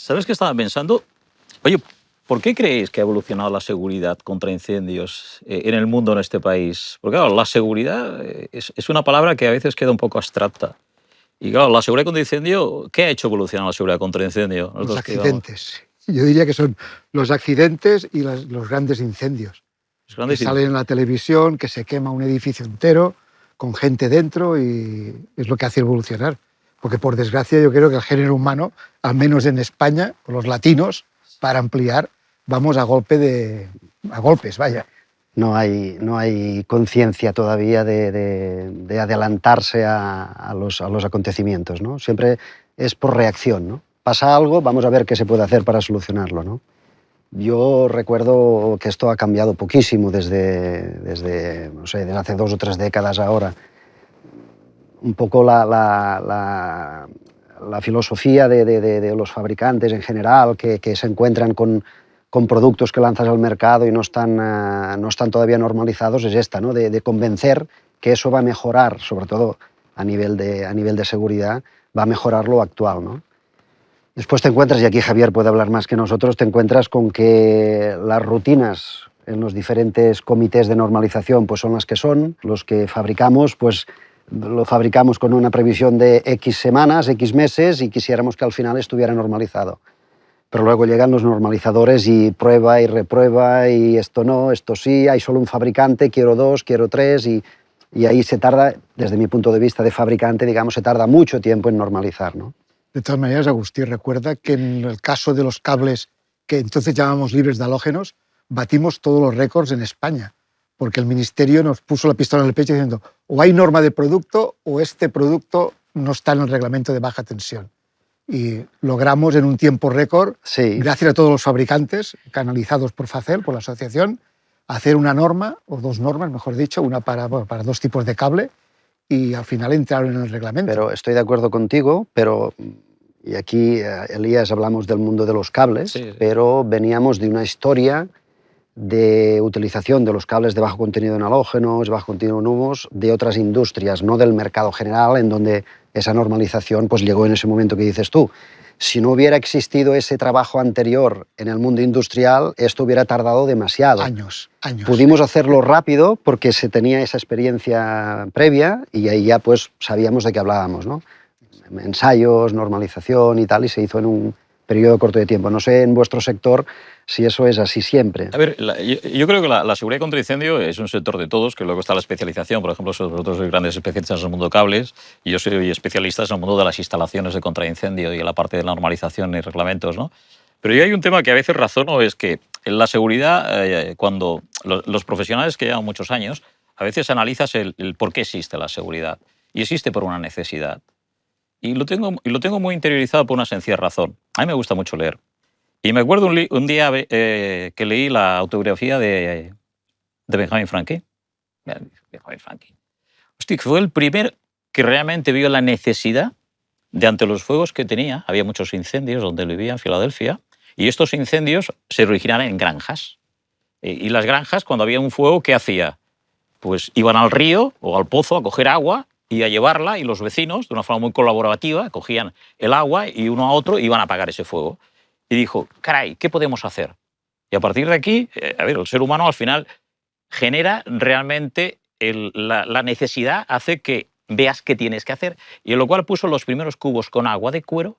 ¿Sabes qué estaba pensando? Oye, ¿por qué creéis que ha evolucionado la seguridad contra incendios en el mundo, en este país? Porque claro, la seguridad es una palabra que a veces queda un poco abstracta. Y claro, la seguridad contra incendio, ¿qué ha hecho evolucionar la seguridad contra incendio? Los Nosotros que llevamos accidentes. Yo diría que son los accidentes y los grandes incendios. los Que grandes salen en la televisión, que se quema un edificio entero con gente dentro y es lo que hace evolucionar. Porque por desgracia yo creo que el género humano, al menos en España, o los latinos, para ampliar, vamos a golpes, vaya. No hay conciencia todavía de adelantarse a los acontecimientos, ¿no? Siempre es por reacción, ¿no? Pasa algo, vamos a ver qué se puede hacer para solucionarlo, ¿no? Yo recuerdo que esto ha cambiado poquísimo desde no sé, desde hace 2 o 3 décadas ahora. Un poco la filosofía de los fabricantes en general, que se encuentran con productos que lanzas al mercado y no están todavía normalizados, es esta, ¿no? De convencer que eso va a mejorar, sobre todo a nivel de seguridad, va a mejorar lo actual, ¿no? Después te encuentras, y aquí Javier puede hablar más que nosotros, te encuentras con que las rutinas en los diferentes comités de normalización pues son las que son, los que fabricamos, pues lo fabricamos con una previsión de X semanas, X meses y quisiéramos que al final estuviera normalizado. Pero luego llegan los normalizadores y prueba y reprueba y esto no, esto sí, hay solo un fabricante, quiero 2, quiero 3 y ahí se tarda, desde mi punto de vista de fabricante, digamos, se tarda mucho tiempo en normalizar, ¿no? De todas maneras, Agustí, recuerda que en el caso de los cables, que entonces llamamos libres de halógenos, batimos todos los récords en España, porque el Ministerio nos puso la pistola en el pecho diciendo o hay norma de producto o este producto no está en el reglamento de baja tensión. Y logramos en un tiempo récord, Sí. gracias a todos los fabricantes, canalizados por FACEL, por la asociación, hacer una norma, o 2 normas, mejor dicho, una para 2 tipos de cable, y al final entraron en el reglamento. Pero estoy de acuerdo contigo, y aquí, Elías, hablamos del mundo de los cables, Sí. pero veníamos de una historia de utilización de los cables de bajo contenido en halógenos, bajo contenido en humos, de otras industrias, no del mercado general, en donde esa normalización pues, llegó en ese momento que dices tú. Si no hubiera existido ese trabajo anterior en el mundo industrial, esto hubiera tardado demasiado. Años. Pudimos hacerlo rápido porque se tenía esa experiencia previa y ahí ya pues sabíamos de qué hablábamos, ¿no? Ensayos, normalización y tal, y se hizo en un periodo corto de tiempo. No sé en vuestro sector si eso es así siempre. A ver, yo creo que la seguridad contra incendio es un sector de todos, que luego está la especialización. Por ejemplo, vosotros sois grandes especialistas en el mundo de cables y yo soy especialista en el mundo de las instalaciones de contraincendio y en la parte de la normalización y reglamentos, ¿no? Pero yo hay un tema que a veces razono, es que en la seguridad, cuando los profesionales que llevan muchos años, a veces analizas el por qué existe la seguridad. Y existe por una necesidad. Y lo tengo muy interiorizado por una sencilla razón. A mí me gusta mucho leer. Y me acuerdo un día que leí la autobiografía de Benjamin Franklin. Benjamin Franklin. Hostia, que fue el primer que realmente vio la necesidad de, ante los fuegos que tenía, había muchos incendios donde él vivía, en Filadelfia, y estos incendios se originaban en granjas. Y las granjas, cuando había un fuego, ¿qué hacía? Pues iban al río o al pozo a coger agua y a llevarla, y los vecinos, de una forma muy colaborativa, cogían el agua y uno a otro iban a apagar ese fuego. Y dijo, caray, ¿qué podemos hacer? Y a partir de aquí, a ver, el ser humano al final genera realmente la necesidad, hace que veas qué tienes que hacer, y en lo cual puso los primeros cubos con agua de cuero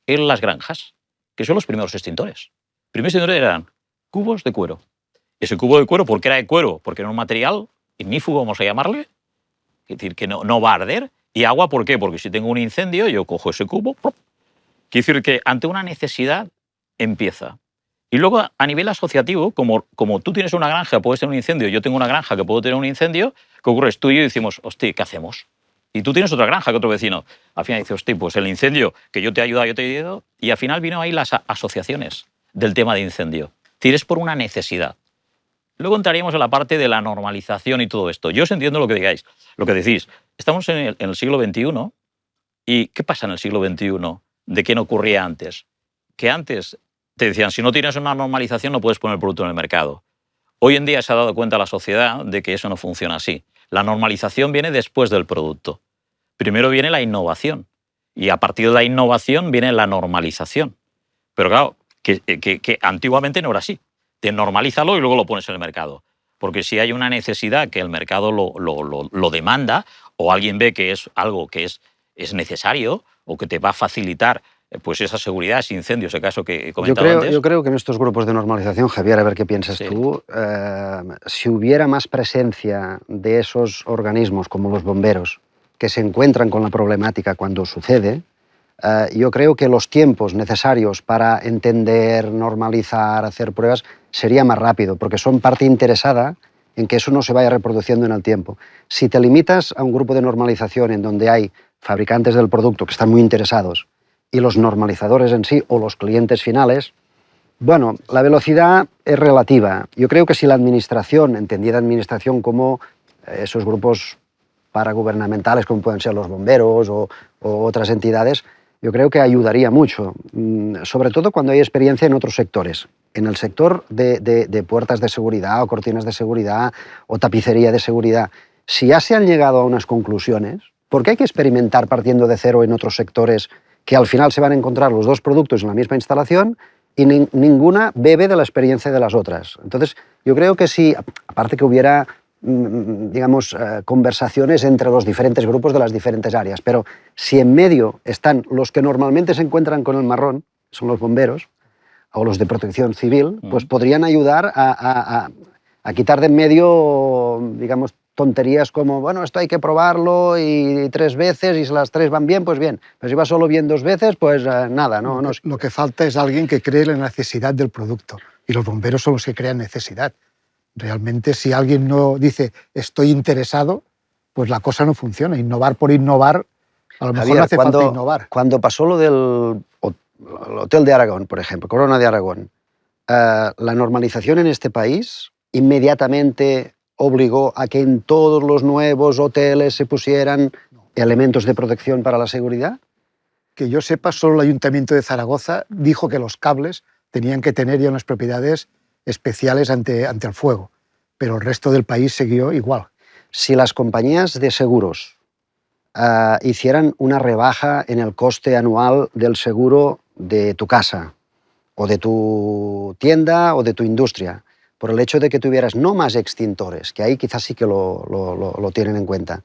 en las granjas, que son los primeros extintores. Los primeros extintores eran cubos de cuero. Ese cubo de cuero, ¿por qué era de cuero? Porque era un material ignífugo, vamos a llamarle, es decir, que no va a arder. Y agua, ¿por qué? Porque si tengo un incendio, yo cojo ese cubo. Quiere decir que ante una necesidad empieza. Y luego, a nivel asociativo, como tú tienes una granja, puedes tener un incendio, yo tengo una granja que puedo tener un incendio, ¿qué ocurre? Tú y yo decimos, hostia, ¿qué hacemos? Y tú tienes otra granja que otro vecino. Al final dice, hostia, pues el incendio, que yo te he ayudado, yo te he ayudado. Y al final vino ahí las asociaciones del tema de incendio. Es decir, es por una necesidad. Luego entraríamos en la parte de la normalización y todo esto. Yo os entiendo lo que digáis, lo que decís. Estamos en el siglo XXI, ¿y qué pasa en el siglo XXI de qué no ocurría antes? Que antes te decían, si no tienes una normalización no puedes poner el producto en el mercado. Hoy en día se ha dado cuenta la sociedad de que eso no funciona así. La normalización viene después del producto. Primero viene la innovación y a partir de la innovación viene la normalización. Pero claro, que antiguamente no era así. Te normalízalo y luego lo pones en el mercado. Porque si hay una necesidad que el mercado lo demanda, o alguien ve que es algo que es necesario o que te va a facilitar pues esa seguridad, ese incendio, ese caso que he comentado antes. Yo creo que en estos grupos de normalización, Javier, a ver qué piensas Sí. tú, si hubiera más presencia de esos organismos como los bomberos, que se encuentran con la problemática cuando sucede, yo creo que los tiempos necesarios para entender, normalizar, hacer pruebas, sería más rápido, porque son parte interesada en que eso no se vaya reproduciendo en el tiempo. Si te limitas a un grupo de normalización en donde hay fabricantes del producto que están muy interesados y los normalizadores en sí o los clientes finales, bueno, la velocidad es relativa. Yo creo que si la administración, entendida administración como esos grupos paragubernamentales como pueden ser los bomberos o otras entidades, yo creo que ayudaría mucho, sobre todo cuando hay experiencia en otros sectores. En el sector de puertas de seguridad o cortinas de seguridad o tapicería de seguridad, si ya se han llegado a unas conclusiones, ¿por qué hay que experimentar partiendo de cero en otros sectores que al final se van a encontrar los dos productos en la misma instalación y ninguna bebe de la experiencia de las otras? Entonces, yo creo que si, aparte que hubiera digamos, conversaciones entre los diferentes grupos de las diferentes áreas. Pero si en medio están los que normalmente se encuentran con el marrón, son los bomberos, o los de protección civil, pues podrían ayudar a quitar de en medio, digamos, tonterías como, bueno, esto hay que probarlo y 3 veces y si las 3 van bien, pues bien. Pero si va solo bien 2 veces, pues nada. No. Lo que falta es alguien que cree en la necesidad del producto. Y los bomberos son los que crean necesidad. Realmente, si alguien no dice estoy interesado, pues la cosa no funciona. Innovar por innovar, a lo mejor Javier, no hace falta innovar. Cuando pasó lo del Hotel de Aragón, por ejemplo, Corona de Aragón, la normalización en este país inmediatamente obligó a que en todos los nuevos hoteles se pusieran elementos de protección para la seguridad. Que yo sepa, solo el Ayuntamiento de Zaragoza dijo que los cables tenían que tener ya unas propiedades especiales ante el fuego, pero el resto del país siguió igual. Si las compañías de seguros hicieran una rebaja en el coste anual del seguro de tu casa o de tu tienda o de tu industria, por el hecho de que tuvieras no más extintores, que ahí quizás sí que lo tienen en cuenta,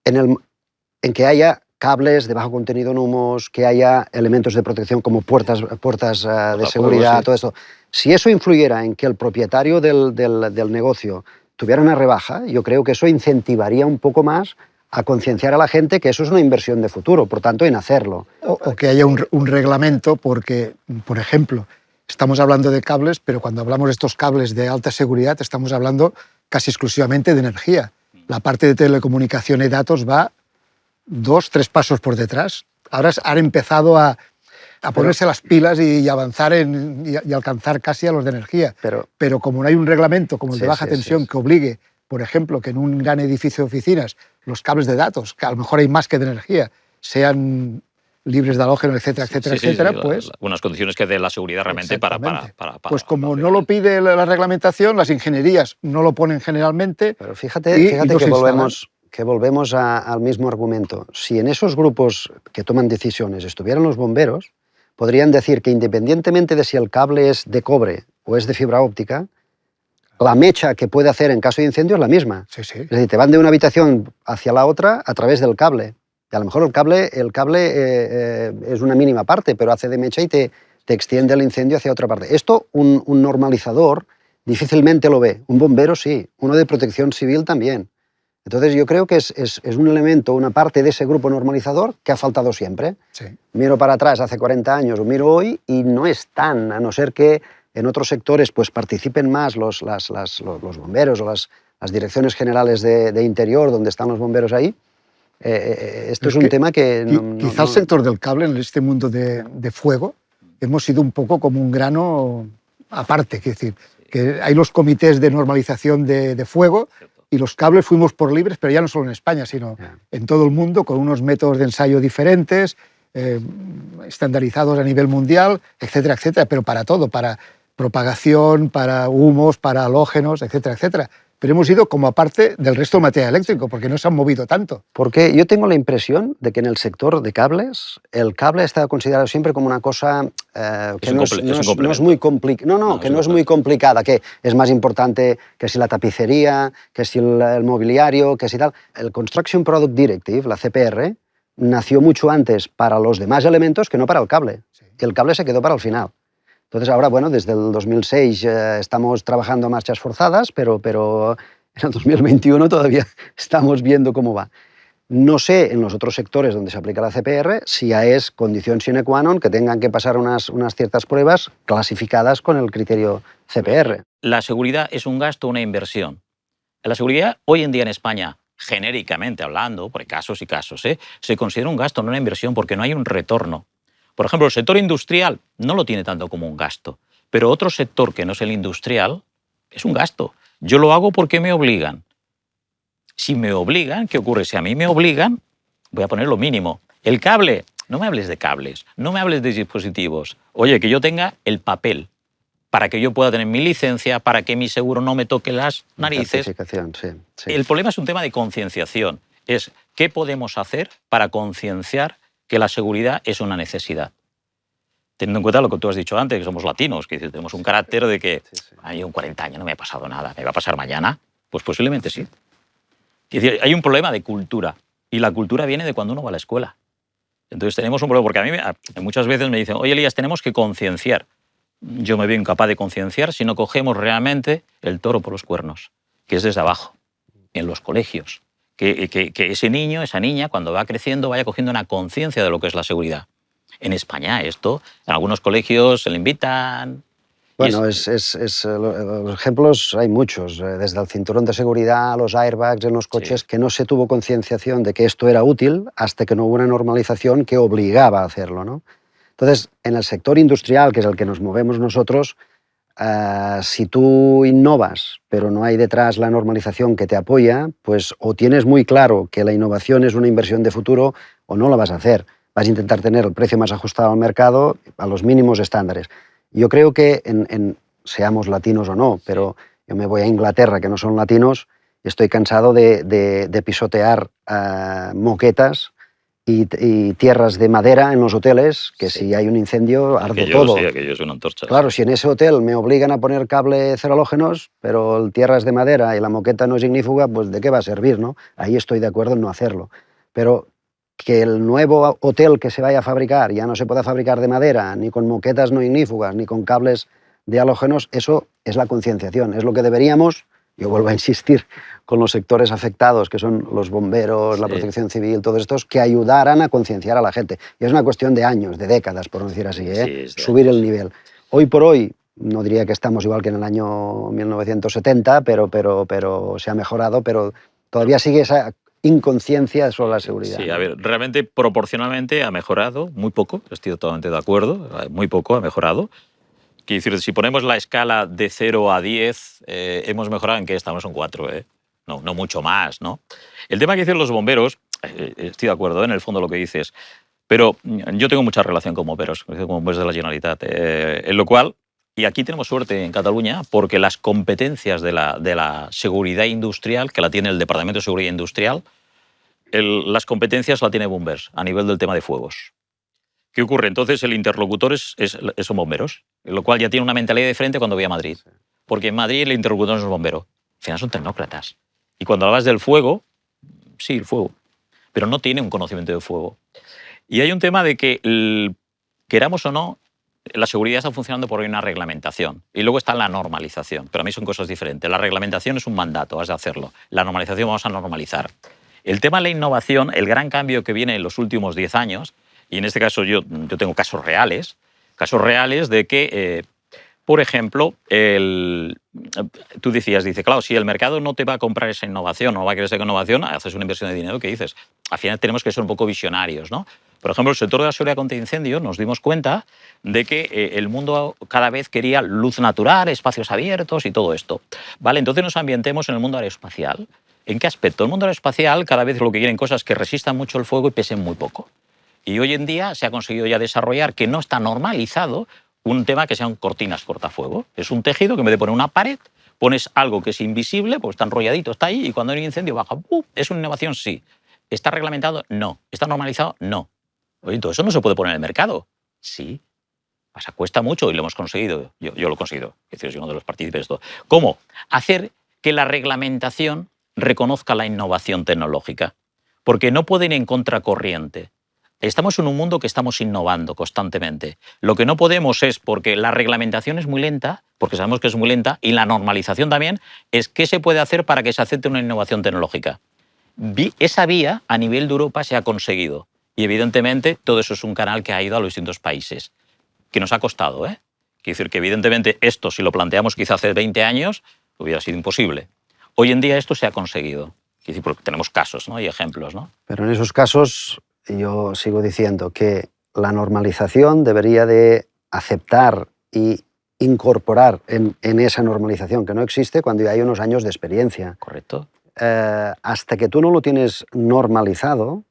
en que haya cables de bajo contenido en humos, que haya elementos de protección como puertas de seguridad, todo esto. Si eso influyera en que el propietario del negocio tuviera una rebaja, yo creo que eso incentivaría un poco más a concienciar a la gente que eso es una inversión de futuro, por tanto, en hacerlo. O que haya un reglamento, porque, por ejemplo, estamos hablando de cables, pero cuando hablamos de estos cables de alta seguridad estamos hablando casi exclusivamente de energía. La parte de telecomunicación y datos va 2, 3 pasos por detrás. Ahora han empezado a ponerse las pilas y avanzar y alcanzar casi a los de energía. Pero como no hay un reglamento como el de baja tensión que obligue, por ejemplo, que en un gran edificio de oficinas los cables de datos, que a lo mejor hay más que de energía, sean libres de halógeno, etcétera, etcétera, pues... Unas condiciones que dé la seguridad realmente para pues como no lo pide la reglamentación, las ingenierías no lo ponen generalmente... Pero fíjate que volvemos al mismo argumento. Si en esos grupos que toman decisiones estuvieran los bomberos, podrían decir que independientemente de si el cable es de cobre o es de fibra óptica, la mecha que puede hacer en caso de incendio es la misma. Sí. Es decir, te van de una habitación hacia la otra a través del cable. Y a lo mejor el cable es una mínima parte, pero hace de mecha y te extiende el incendio hacia otra parte. Esto un normalizador difícilmente lo ve. Un bombero sí, uno de protección civil también. Entonces yo creo que es un elemento, una parte de ese grupo normalizador que ha faltado siempre. Sí. Miro para atrás hace 40 años o miro hoy y no están, a no ser que en otros sectores pues participen más los bomberos o las direcciones generales de interior donde están los bomberos ahí. Esto es un tema que... Quizá el sector del cable en este mundo de fuego hemos sido un poco como un grano aparte, es decir, que hay los comités de normalización de fuego y los cables fuimos por libres, pero ya no solo en España, sino en todo el mundo, con unos métodos de ensayo diferentes, estandarizados a nivel mundial, etcétera, etcétera, pero para todo, para propagación, para humos, para halógenos, etcétera, etcétera. pero hemos ido como aparte del resto del material eléctrico, porque no se han movido tanto. Porque yo tengo la impresión de que en el sector de cables, el cable ha estado considerado siempre como una cosa que no es muy complicada. No, que no es muy complicada, que es más importante que si la tapicería, que si el mobiliario, que si tal. El Construction Product Directive, la CPR, nació mucho antes para los demás elementos que no para el cable. Sí. Y el cable se quedó para el final. Entonces ahora, bueno, desde el 2006 estamos trabajando a marchas forzadas, pero en el 2021 todavía estamos viendo cómo va. No sé en los otros sectores donde se aplica la CPR si ya es condición sine qua non que tengan que pasar unas ciertas pruebas clasificadas con el criterio CPR. La seguridad es un gasto o una inversión. La seguridad hoy en día en España, genéricamente hablando, por casos y casos, se considera un gasto, no una inversión, porque no hay un retorno. Por ejemplo, el sector industrial no lo tiene tanto como un gasto, pero otro sector que no es el industrial es un gasto. Yo lo hago porque me obligan. Si me obligan, ¿qué ocurre? Si a mí me obligan, voy a poner lo mínimo. El cable, no me hables de cables, no me hables de dispositivos. Oye, que yo tenga el papel para que yo pueda tener mi licencia, para que mi seguro no me toque las narices. Sí. El problema es un tema de concienciación. Es qué podemos hacer para concienciar que la seguridad es una necesidad. Teniendo en cuenta lo que tú has dicho antes, que somos latinos, que tenemos un carácter de que hay un 40 años, no me ha pasado nada, ¿me va a pasar mañana? Pues posiblemente sí. Es decir, hay un problema de cultura, y la cultura viene de cuando uno va a la escuela. Entonces tenemos un problema, porque a mí muchas veces me dicen, oye Elías, tenemos que concienciar. Yo me veo incapaz de concienciar si no cogemos realmente el toro por los cuernos, que es desde abajo, en los colegios. Que ese niño, esa niña, cuando va creciendo, vaya cogiendo una conciencia de lo que es la seguridad. En España esto, en algunos colegios se le invitan. Bueno, los ejemplos hay muchos, desde el cinturón de seguridad a los airbags en los coches, que no se tuvo concienciación de que esto era útil hasta que no hubo una normalización que obligaba a hacerlo, ¿no? Entonces, en el sector industrial, que es el que nos movemos nosotros, si tú innovas, pero no hay detrás la normalización que te apoya, pues o tienes muy claro que la innovación es una inversión de futuro o no la vas a hacer. Vas a intentar tener el precio más ajustado al mercado a los mínimos estándares. Yo creo que, seamos latinos o no, pero yo me voy a Inglaterra, que no son latinos, y estoy cansado de pisotear moquetas y tierras de madera en los hoteles, que si hay un incendio arde todo. Sí, aquello es una antorcha. Claro, si en ese hotel me obligan a poner cable cero halógenos, pero tierras de madera y la moqueta no es ignífuga, pues ¿de qué va a servir, no? Ahí estoy de acuerdo en no hacerlo. Pero que el nuevo hotel que se vaya a fabricar ya no se pueda fabricar de madera, ni con moquetas no ignífugas, ni con cables de halógenos, eso es la concienciación, es lo que deberíamos, yo vuelvo a insistir, con los sectores afectados, que son los bomberos, la protección civil, todos estos, que ayudaran a concienciar a la gente. Y es una cuestión de años, de décadas, por decir así, subir el nivel. Hoy por hoy, no diría que estamos igual que en el año 1970, pero se ha mejorado, pero todavía sigue esa inconsciencia sobre la seguridad. Sí, a ver, realmente proporcionalmente ha mejorado, muy poco, estoy totalmente de acuerdo, muy poco ha mejorado. Quiero decir, si ponemos la escala de 0 a 10, hemos mejorado en que estamos en 4, no mucho más, ¿no? El tema que dicen los bomberos, estoy de acuerdo en el fondo lo que dices, pero yo tengo mucha relación con bomberos de la Generalitat, en lo cual, y aquí tenemos suerte en Cataluña, porque las competencias de la seguridad industrial, que la tiene el Departamento de Seguridad Industrial, las competencias la tiene Bombers a nivel del tema de fuegos. ¿Qué ocurre? Entonces el interlocutor son bomberos, en lo cual ya tiene una mentalidad diferente cuando voy a Madrid. Porque en Madrid el interlocutor no es bombero, al final son tecnócratas. Y cuando hablas del fuego, sí, el fuego, pero no tiene un conocimiento de fuego. Y hay un tema de que, queramos o no, la seguridad está funcionando por una reglamentación. Y luego está la normalización, pero a mí son cosas diferentes. La reglamentación es un mandato, has de hacerlo. La normalización vamos a normalizar. El tema de la innovación, el gran cambio que viene en los últimos 10 años, y en este caso yo tengo casos reales de que, por ejemplo, tú decías, claro, si el mercado no te va a comprar esa innovación, no va a querer esa innovación, haces una inversión de dinero, ¿qué dices? Al final tenemos que ser un poco visionarios, ¿no? Por ejemplo, el sector de la seguridad contra incendios nos dimos cuenta de que el mundo cada vez quería luz natural, espacios abiertos y todo esto. ¿Vale? Entonces nos ambientemos en el mundo aeroespacial. ¿En qué aspecto? El mundo aeroespacial cada vez lo que quieren cosas que resistan mucho el fuego y pesen muy poco. Y hoy en día se ha conseguido ya desarrollar que no está normalizado un tema que sean cortinas cortafuego. Es un tejido que en vez de poner una pared, pones algo que es invisible, pues está enrolladito, está ahí, y cuando hay un incendio baja. ¿Es una innovación? Sí. ¿Está reglamentado? No. ¿Está normalizado? No. Oye, todo eso no se puede poner en el mercado. Sí. Pasa, cuesta mucho y lo hemos conseguido. Yo lo he conseguido. Es decir, soy uno de los partícipes de esto. ¿Cómo? Hacer que la reglamentación reconozca la innovación tecnológica. Porque no pueden ir en contracorriente. Estamos en un mundo que estamos innovando constantemente. Lo que no podemos es, porque la reglamentación es muy lenta, porque sabemos que es muy lenta, y la normalización también, es qué se puede hacer para que se acepte una innovación tecnológica. Esa vía a nivel de Europa se ha conseguido. Y evidentemente todo eso es un canal que ha ido a los distintos países. Que nos ha costado, ¿eh? Quiere decir que evidentemente esto, si lo planteamos quizá hace 20 años, hubiera sido imposible. Hoy en día esto se ha conseguido. Quiere decir, porque tenemos casos, ¿no? Y ejemplos, ¿no? Pero en esos casos yo sigo diciendo que la normalización debería de aceptar y incorporar en esa normalización que no existe cuando ya hay unos años de experiencia. Correcto. Hasta que tú no lo tienes normalizado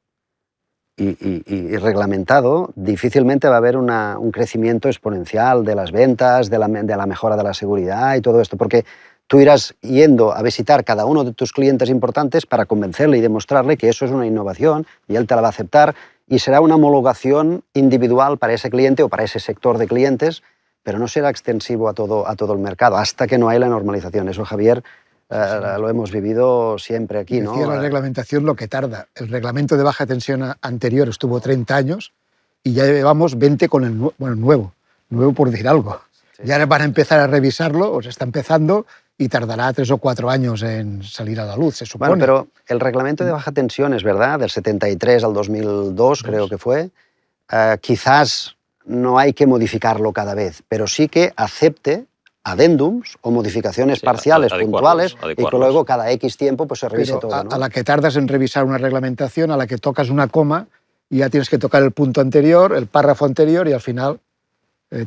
y reglamentado, difícilmente va a haber un crecimiento exponencial de las ventas, de la mejora de la seguridad y todo esto, porque tú irás yendo a visitar cada uno de tus clientes importantes para convencerle y demostrarle que eso es una innovación y él te la va a aceptar y será una homologación individual para ese cliente o para ese sector de clientes, pero no será extensivo a todo el mercado hasta que no haya la normalización. Eso, Javier, lo hemos vivido siempre aquí, ¿no? Decía la reglamentación lo que tarda. El reglamento de baja tensión anterior estuvo 30 años y ya llevamos 20 con el nuevo por decir algo. Sí. Ya van a empezar a revisarlo, o se está empezando, y tardará 3 o 4 años en salir a la luz, se supone. Bueno, pero el reglamento de baja tensión, es verdad, del 73 al 2002 creo que fue, quizás no hay que modificarlo cada vez, pero sí que acepte adendums o modificaciones parciales, puntuales, y que luego cada X tiempo pues, se revise todo, ¿no? A la que tardas en revisar una reglamentación, a la que tocas una coma, y ya tienes que tocar el punto anterior, el párrafo anterior, y al final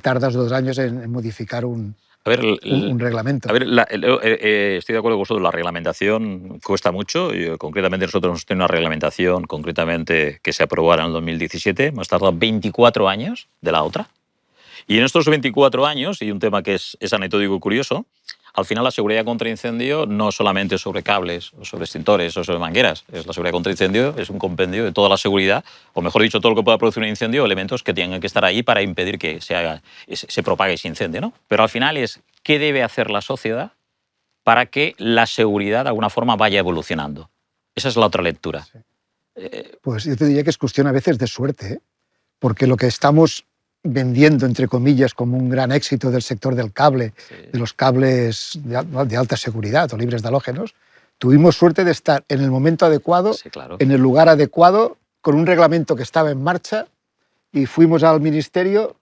tardas 2 años en modificar un reglamento. A ver, estoy de acuerdo con vosotros, la reglamentación cuesta mucho. Concretamente nosotros hemos tenido una reglamentación concretamente que se aprobara en el 2017, hemos tardado 24 años de la otra. Y en estos 24 años, y un tema que es anecdótico y curioso, al final la seguridad contra incendio no solamente sobre cables, o sobre extintores, o sobre mangueras. La seguridad contra incendio es un compendio de toda la seguridad, o mejor dicho, todo lo que pueda producir un incendio, elementos que tengan que estar ahí para impedir que se propague ese incendio, ¿no? Pero al final es qué debe hacer la sociedad para que la seguridad de alguna forma vaya evolucionando. Esa es la otra lectura. Sí. Pues yo te diría que es cuestión a veces de suerte, ¿eh? Porque lo que estamos vendiendo, entre comillas, como un gran éxito del sector del cable, sí, de los cables de alta seguridad o libres de halógenos, tuvimos suerte de estar en el momento adecuado, sí, claro, en el lugar adecuado, con un reglamento que estaba en marcha, y fuimos al ministerio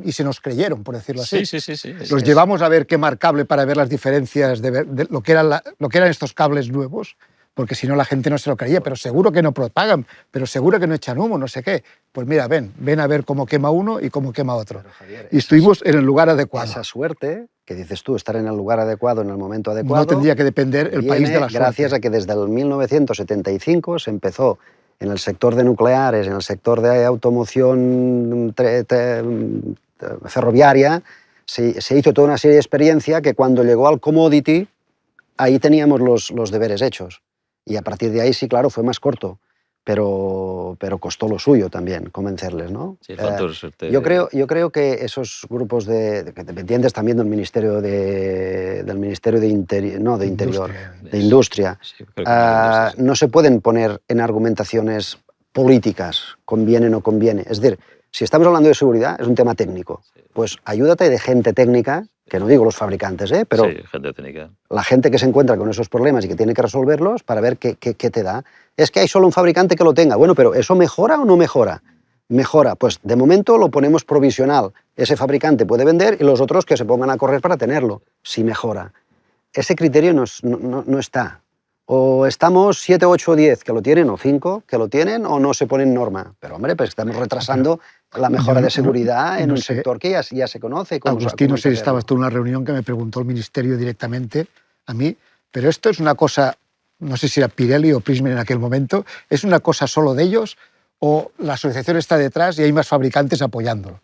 y se nos creyeron, por decirlo así. Sí. Los llevamos a ver quemar cable para ver las diferencias de lo que eran estos cables nuevos, porque si no la gente no se lo creía, pero seguro que no propagan, pero seguro que no echan humo, no sé qué. Pues mira, ven a ver cómo quema uno y cómo quema otro. Pero, Javier, y estuvimos en el lugar adecuado. Esa suerte, que dices tú, estar en el lugar adecuado, en el momento adecuado... No tendría que depender el país de la suerte. Gracias a que desde el 1975 se empezó en el sector de nucleares, en el sector de automoción ferroviaria, se hizo toda una serie de experiencia que cuando llegó al commodity, ahí teníamos los deberes hechos. Y a partir de ahí, sí, claro, fue más corto, pero costó lo suyo también convencerles, ¿no? Sí, yo creo que esos grupos dependientes también del Ministerio de Industria, sí, no se pueden poner en argumentaciones políticas, conviene o no conviene. Es decir, si estamos hablando de seguridad, es un tema técnico. Pues ayúdate de gente técnica, que no digo los fabricantes, pero sí, gente técnica, la gente que se encuentra con esos problemas y que tiene que resolverlos para ver qué te da. Es que hay solo un fabricante que lo tenga. Bueno, pero ¿eso mejora o no mejora? Mejora. Pues de momento lo ponemos provisional. Ese fabricante puede vender y los otros que se pongan a correr para tenerlo, si mejora. Ese criterio no está. O estamos 7, 8 o 10 que lo tienen, o 5 que lo tienen, o no se pone en norma. Pero, hombre, pues estamos retrasando la mejora de seguridad en un sector que ya se conoce. Agustín, no sé si estabas tú en una reunión que me preguntó el Ministerio directamente a mí, pero esto es una cosa, no sé si era Pirelli o Prysmian en aquel momento, ¿es una cosa solo de ellos o la asociación está detrás y hay más fabricantes apoyándolo?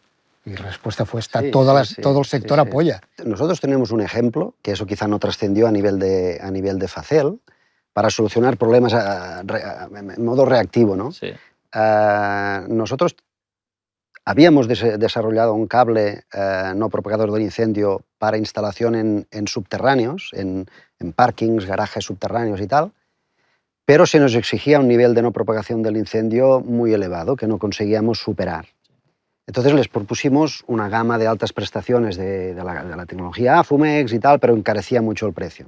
Y la respuesta fue, Sí, todo el sí, sector sí. apoya. Nosotros tenemos un ejemplo, que eso quizá no trascendió a nivel de Facel, para solucionar problemas en modo reactivo, ¿no? Sí. Nosotros habíamos desarrollado un cable no propagador del incendio para instalación en subterráneos, en parkings, garajes subterráneos y tal, pero se nos exigía un nivel de no propagación del incendio muy elevado que no conseguíamos superar. Entonces les propusimos una gama de altas prestaciones de la tecnología Afumex y tal, pero encarecía mucho el precio.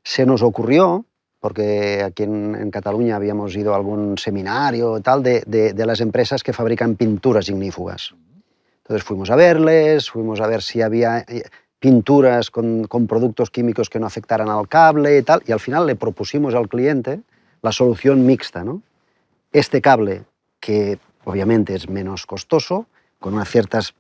Se nos ocurrió, porque aquí en Cataluña habíamos ido a algún seminario y tal, de las empresas que fabrican pinturas ignífugas. Entonces fuimos a verles, fuimos a ver si había pinturas con productos químicos que no afectaran al cable y tal, y al final le propusimos al cliente la solución mixta, ¿no? Este cable, que obviamente es menos costoso, con unas ciertas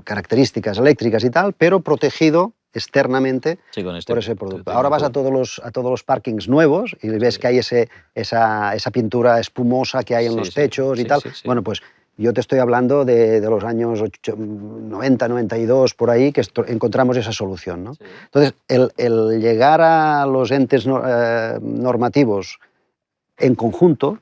características eléctricas y tal, pero protegido externamente Sí, con por ese producto. Ahora vas a todos los parkings nuevos y ves que hay esa pintura espumosa que hay en los techos y tal. Sí. Bueno, pues yo te estoy hablando de los años 90, 92, por ahí, que encontramos esa solución, ¿no? Sí. Entonces, el llegar a los entes normativos en conjunto,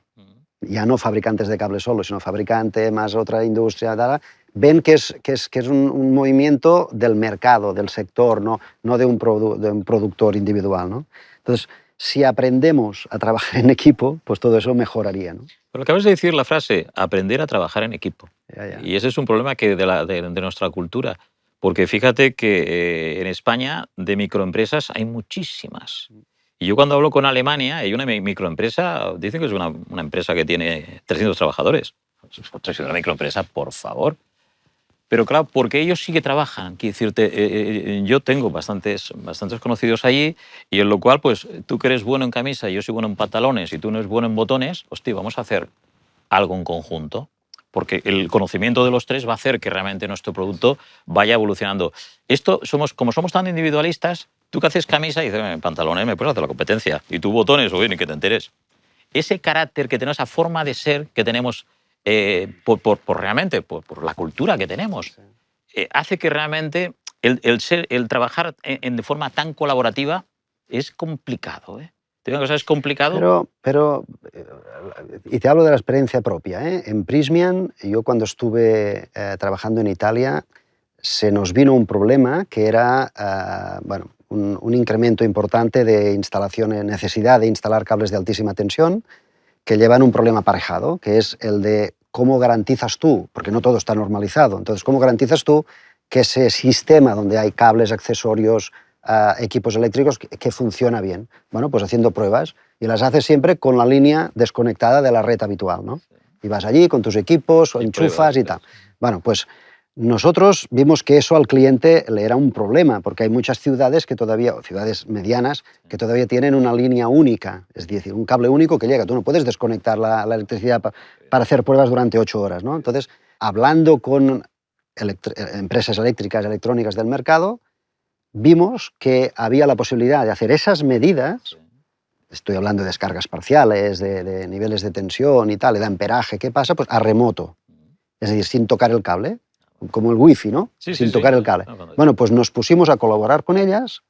ya no fabricantes de cables solo, sino fabricante más otra industria, ven que es un movimiento del mercado, del sector, no de un productor individual, ¿no? Entonces, si aprendemos a trabajar en equipo, pues todo eso mejoraría, ¿no? Pero acabas de decir la frase, aprender a trabajar en equipo. Ya. Y ese es un problema de nuestra cultura. Porque fíjate que en España de microempresas hay muchísimas. Y yo cuando hablo con Alemania, hay una microempresa, dicen que es una empresa que tiene 300 trabajadores. Es una microempresa, por favor. Pero claro, porque ellos sí que trabajan. Quiero decirte, yo tengo bastantes conocidos allí, y en lo cual, pues tú que eres bueno en camisa y yo soy bueno en pantalones y tú no eres bueno en botones, hostia, vamos a hacer algo en conjunto. Porque el conocimiento de los tres va a hacer que realmente nuestro producto vaya evolucionando. Como somos tan individualistas, tú que haces camisa y dices, pantalones, me puedes hacer la competencia. Y tú botones, oye, ni que te enteres. Ese carácter que tenemos, esa forma de ser que tenemos realmente, por la cultura que tenemos, hace que realmente el trabajar de forma tan colaborativa es complicado, ¿eh? Te digo una cosa, es complicado. Pero y te hablo de la experiencia propia, ¿eh? En Prysmian, yo cuando estuve trabajando en Italia, se nos vino un problema que era un incremento importante de necesidad de instalar cables de altísima tensión que llevan un problema aparejado, que es el de cómo garantizas tú, porque no todo está normalizado, entonces cómo garantizas tú que ese sistema donde hay cables, accesorios, equipos eléctricos, que funciona bien. Bueno, pues haciendo pruebas, y las haces siempre con la línea desconectada de la red habitual, ¿no? Y vas allí con tus equipos, o enchufas y tal. Bueno, pues nosotros vimos que eso al cliente le era un problema, porque hay muchas ciudades ciudades medianas, que todavía tienen una línea única, es decir, un cable único que llega. Tú no puedes desconectar la electricidad para hacer pruebas durante 8 horas, ¿no? Entonces, hablando con empresas electrónicas del mercado, vimos que había la posibilidad de hacer esas medidas, estoy hablando de descargas parciales, de niveles de tensión y tal, de amperaje, ¿qué pasa? Pues a remoto, es decir, sin tocar el cable, como el wifi, ¿no? Sin tocar el cable. Bueno, pues nos pusimos a colaborar con ellas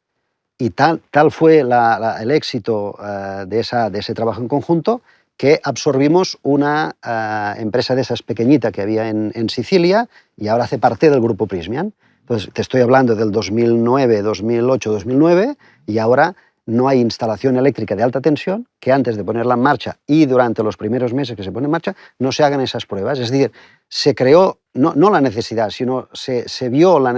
y tal fue el éxito de ese trabajo en conjunto, que absorbimos una empresa de esas pequeñita que había en Sicilia, y ahora hace parte del grupo Prysmian. Entonces, te estoy hablando del 2009, 2008, 2009, y ahora no hay instalación eléctrica de alta tensión que antes de ponerla en marcha y durante los primeros meses que se pone en marcha no se hagan esas pruebas. Es decir, se creó no la necesidad, sino se vio la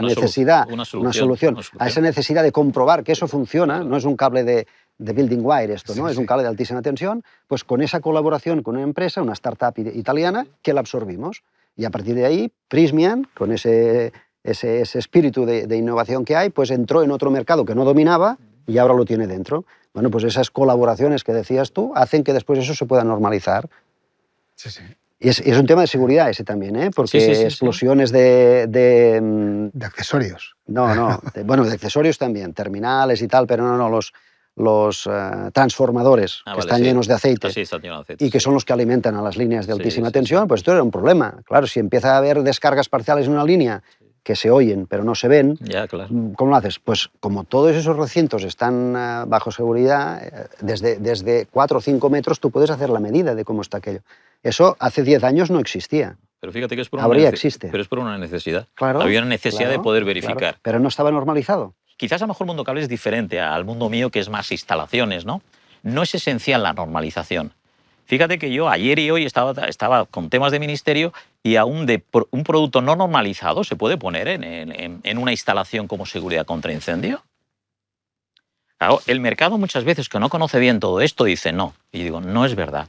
necesidad, una solución a esa necesidad de comprobar que eso funciona. No es un cable de building wire esto, ¿no? Es un cable de altísima tensión. Pues con esa colaboración con una empresa, una startup italiana, que la absorbimos. Y a partir de ahí, Prysmian, con ese espíritu de innovación que hay, pues entró en otro mercado que no dominaba y ahora lo tiene dentro. Bueno, pues esas colaboraciones que decías tú hacen que después eso se pueda normalizar. Sí, sí. Y es un tema de seguridad ese también, ¿eh? Porque explosiones de accesorios. No, de accesorios también, terminales y tal, pero no, transformadores que vale, están sí. llenos de aceite Sí, está lleno de aceite, y que sí. son los que alimentan a las líneas de Sí, altísima sí, tensión, sí. pues esto era un problema. Claro, si empieza a haber descargas parciales en una línea que se oyen pero no se ven, Ya, claro. ¿cómo lo haces? Pues como todos esos recintos están bajo seguridad, desde 4 o 5 metros tú puedes hacer la medida de cómo está aquello. Eso hace 10 años no existía. Pero fíjate que es por Ahora existe. pero es por una necesidad. Claro, Había una necesidad de claro, poder claro, verificar. pero no estaba normalizado. Quizás a lo mejor el mundo cable es diferente al mundo mío, que es más instalaciones, ¿no? No es esencial la normalización. Fíjate que yo ayer y hoy estaba con temas de ministerio y aún un producto no normalizado se puede poner en una instalación como seguridad contra incendio. Claro, el mercado muchas veces que no conoce bien todo esto dice no. Y yo digo, no es verdad.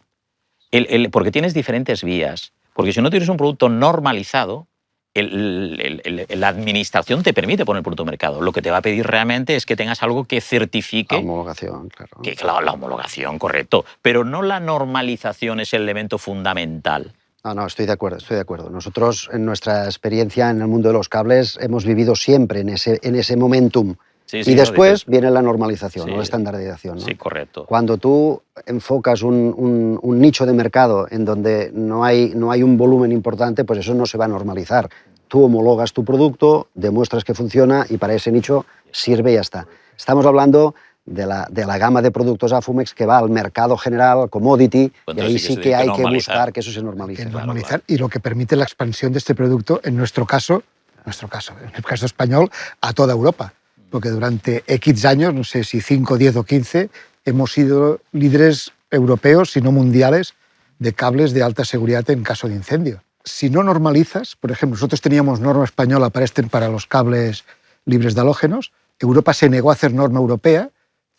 Porque tienes diferentes vías. Porque si no tienes un producto normalizado, la administración te permite poner el producto en mercado. Lo que te va a pedir realmente es que tengas algo que certifique. La homologación, claro. Que, claro, la homologación, correcto. Pero no la normalización es el elemento fundamental. No, estoy de acuerdo, estoy de acuerdo. Nosotros, en nuestra experiencia en el mundo de los cables, hemos vivido siempre en ese momentum. Sí, y después viene la normalización, sí, o la estandarización, ¿no? Sí, correcto. Cuando tú enfocas un nicho de mercado en donde no hay un volumen importante, pues eso no se va a normalizar. Tú homologas tu producto, demuestras que funciona y para ese nicho sirve y ya está. Estamos hablando de la gama de productos Afumex que va al mercado general, al commodity, Pues y ahí sí que hay que buscar que eso se normalice. Que normalizar, y lo que permite la expansión de este producto, en nuestro caso, en el caso español, a toda Europa. Porque durante X años, no sé si 5, 10 o 15, hemos sido líderes europeos, si no mundiales, de cables de alta seguridad en caso de incendio. Si no normalizas, por ejemplo, nosotros teníamos norma española para los cables libres de halógenos, Europa se negó a hacer norma europea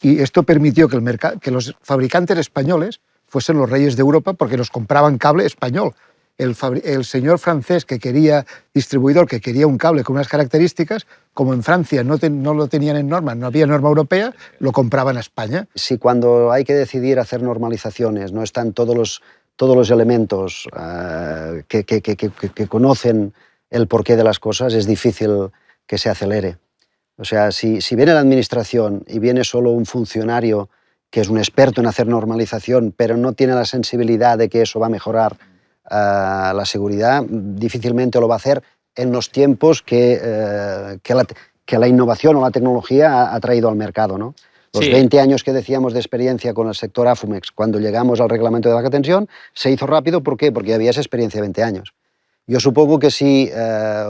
y esto permitió que los fabricantes españoles fuesen los reyes de Europa porque nos compraban cable español. El señor francés distribuidor que quería un cable con unas características, como en Francia no lo tenían en norma, no había norma europea, lo compraban a España. Si cuando hay que decidir hacer normalizaciones no están todos los elementos que conocen el porqué de las cosas, es difícil que se acelere. O sea, si viene la administración y viene solo un funcionario que es un experto en hacer normalización, pero no tiene la sensibilidad de que eso va a mejorar la seguridad, difícilmente lo va a hacer en los tiempos que la innovación o la tecnología ha traído al mercado, ¿no? Los 20 años que decíamos de experiencia con el sector Afumex, cuando llegamos al reglamento de baja tensión, se hizo rápido. ¿Por qué? Porque había esa experiencia de 20 años. Yo supongo que si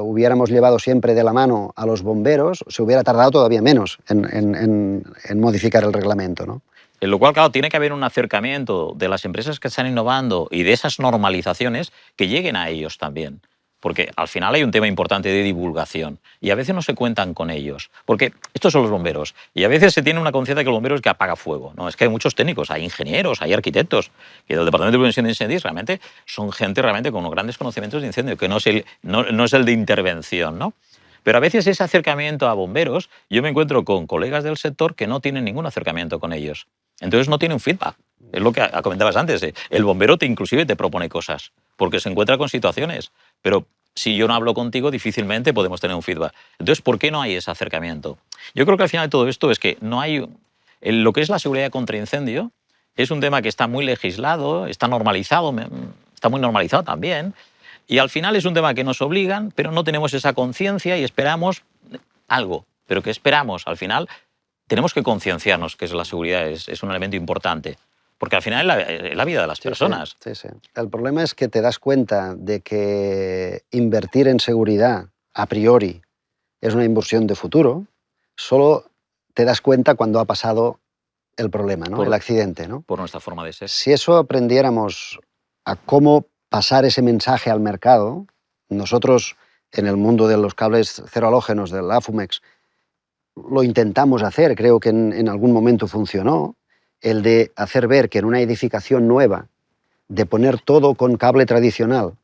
hubiéramos llevado siempre de la mano a los bomberos, se hubiera tardado todavía menos en modificar el reglamento, ¿no? En lo cual, claro, tiene que haber un acercamiento de las empresas que están innovando y de esas normalizaciones que lleguen a ellos también. Porque al final hay un tema importante de divulgación y a veces no se cuentan con ellos. Porque estos son los bomberos y a veces se tiene una conciencia de que el bombero es que apaga fuego. No, es que hay muchos técnicos, hay ingenieros, hay arquitectos, que del Departamento de Prevención de Incendios realmente son gente realmente con grandes conocimientos de incendio, que no es el de intervención, ¿no? Pero a veces ese acercamiento a bomberos, yo me encuentro con colegas del sector que no tienen ningún acercamiento con ellos. Entonces no tiene un feedback. Es lo que comentabas antes. El bombero inclusive te propone cosas, porque se encuentra con situaciones. Pero si yo no hablo contigo, difícilmente podemos tener un feedback. Entonces, ¿por qué no hay ese acercamiento? Yo creo que al final de todo esto es que no hay... Lo que es la seguridad contra incendio es un tema que está muy legislado, está normalizado, está muy normalizado también. Y al final es un tema que nos obligan, pero no tenemos esa conciencia y esperamos algo. ¿Pero qué esperamos? Al final tenemos que concienciarnos que la seguridad es un elemento importante, porque al final es la vida de las personas. Sí. El problema es que te das cuenta de que invertir en seguridad a priori es una inversión de futuro, solo te das cuenta cuando ha pasado el problema, ¿no? El accidente, ¿no? Por nuestra forma de ser. Si eso aprendiéramos a cómo pasar ese mensaje al mercado, nosotros en el mundo de los cables cero halógenos del Afumex lo intentamos hacer, creo que en algún momento funcionó, el de hacer ver que en una edificación nueva, de poner todo con cable tradicional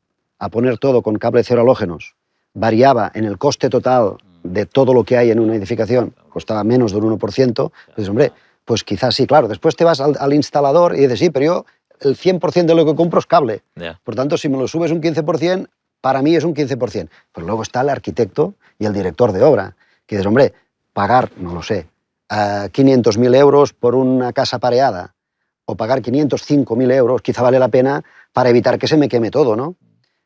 a poner todo con cable cero halógenos, variaba en el coste total de todo lo que hay en una edificación, costaba menos del 1%, dices, hombre, pues quizás sí, claro. Después te vas al instalador y dices, sí, pero yo el 100% de lo que compro es cable. Yeah. Por tanto, si me lo subes un 15%, para mí es un 15%. Pero luego está el arquitecto y el director de obra, que dices, hombre, pagar, no lo sé, 500.000 euros por una casa pareada o pagar 505.000 euros, quizá vale la pena para evitar que se me queme todo, ¿no?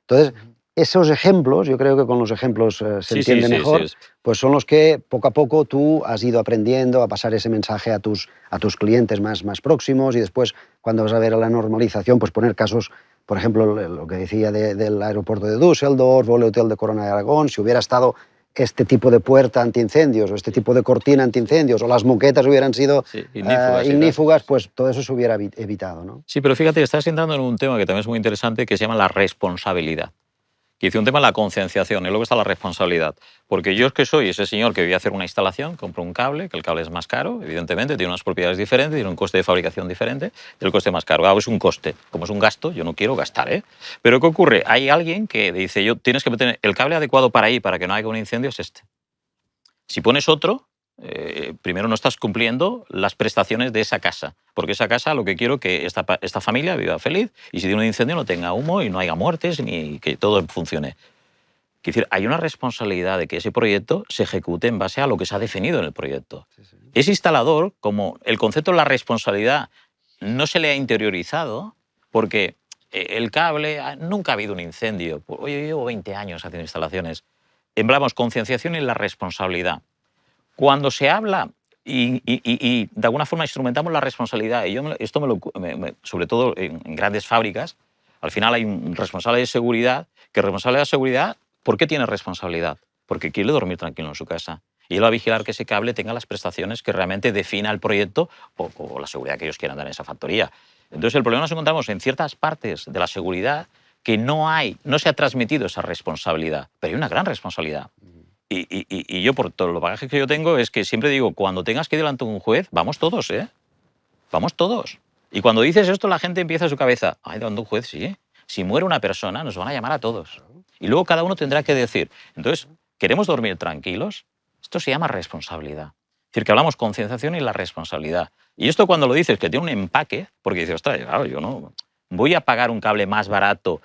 Entonces, esos ejemplos, yo creo que con los ejemplos se Sí, entiende sí, mejor, sí. pues son los que poco a poco tú has ido aprendiendo a pasar ese mensaje a tus clientes más próximos y después, cuando vas a ver a la normalización, pues poner casos, por ejemplo, lo que decía del aeropuerto de Düsseldorf o el hotel de Corona de Aragón, si hubiera estado este tipo de puerta antiincendios o este tipo de cortina antiincendios o las moquetas hubieran sido Sí, ignífugas y tal. ignífugas, pues todo eso se hubiera evitado, ¿no? Sí, pero fíjate, estás entrando en un tema que también es muy interesante, que se llama la responsabilidad. Que dice un tema de la concienciación y luego está la responsabilidad. Porque yo es que soy ese señor que voy a hacer una instalación, compro un cable, que el cable es más caro, evidentemente, tiene unas propiedades diferentes, tiene un coste de fabricación diferente, el coste más caro. Es un coste. Como es un gasto, yo no quiero gastar, ¿eh? Pero ¿qué ocurre? Hay alguien que dice, tienes que meter el cable adecuado para ahí, para que no haya un incendio, es este. Si pones otro, primero no estás cumpliendo las prestaciones de esa casa, porque esa casa lo que quiero es que esta familia viva feliz y si tiene un incendio no tenga humo y no haya muertes ni que todo funcione. Quiero decir, hay una responsabilidad de que ese proyecto se ejecute en base a lo que se ha definido en el proyecto. Sí, sí. Ese instalador, como el concepto de la responsabilidad no se le ha interiorizado, porque el cable, nunca ha habido un incendio. Oye, yo llevo 20 años haciendo instalaciones. Hablamos concienciación y la responsabilidad. Cuando se habla y de alguna forma instrumentamos la responsabilidad, y esto sobre todo en grandes fábricas, al final hay un responsable de seguridad, que responsable de seguridad, ¿por qué tiene responsabilidad? Porque quiere dormir tranquilo en su casa. Y él va a vigilar que ese cable tenga las prestaciones que realmente defina el proyecto o la seguridad que ellos quieran dar en esa factoría. Entonces el problema nos encontramos en ciertas partes de la seguridad que no se ha transmitido esa responsabilidad, pero hay una gran responsabilidad. Y yo, por todos los bagajes que yo tengo, es que siempre digo, cuando tengas que ir delante de un juez, vamos todos, ¿eh? Vamos todos. Y cuando dices esto, la gente empieza a su cabeza, ay, delante de un juez, sí. Si muere una persona, nos van a llamar a todos. Y luego cada uno tendrá que decir, entonces, ¿queremos dormir tranquilos? Esto se llama responsabilidad. Es decir, que hablamos concienciación y la responsabilidad. Y esto cuando lo dices, que tiene un empaque, porque dices, ostras, claro, yo no voy a pagar un cable más barato